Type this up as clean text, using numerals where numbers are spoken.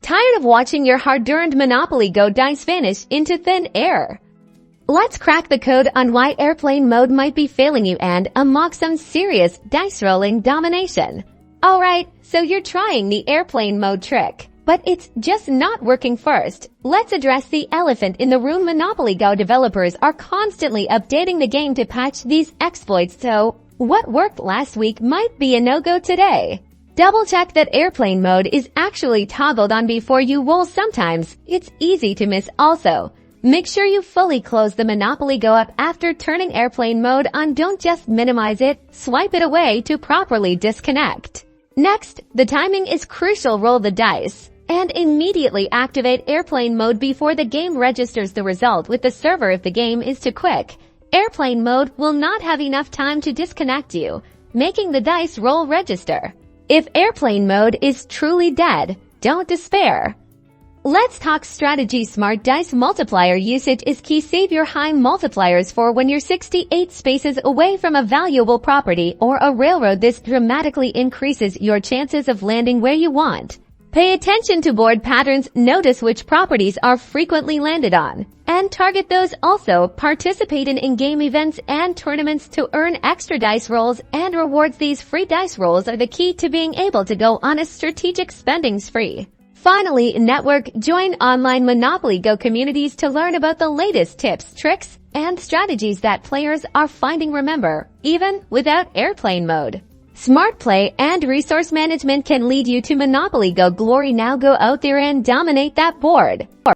Tired of watching your hard-earned Monopoly Go dice vanish into thin air? Let's crack the code on why airplane mode might be failing you and unlock some serious dice rolling domination. Alright, so you're trying the airplane mode trick, but it's just not working first. Let's address the elephant in the room. Monopoly Go developers are constantly updating the game to patch these exploits, so what worked last week might be a no-go today. Double check that airplane mode is actually toggled on before you roll. Sometimes it's easy to miss. Also, make sure you fully close the Monopoly Go app after turning airplane mode on. Don't just minimize it, swipe it away to properly disconnect. Next, the timing is crucial. Roll the dice and immediately activate airplane mode before the game registers the result with the server. If the game is too quick, airplane mode will not have enough time to disconnect you, making the dice roll register. If airplane mode is truly dead, don't despair. Let's talk strategy. Smart dice multiplier usage is key. Save your high multipliers for when you're 68 spaces away from a valuable property or a railroad. This dramatically increases your chances of landing where you want. Pay attention to board patterns. Notice which properties are frequently landed on, and target those. Also, participate in in-game events and tournaments to earn extra dice rolls and rewards. These free dice rolls are the key to being able to go on a strategic spending spree. Finally, network. Join online Monopoly Go communities to learn about the latest tips, tricks, and strategies that players are finding. Remember, even without airplane mode, smart play and resource management can lead you to Monopoly Go glory. Now go out there and dominate that board.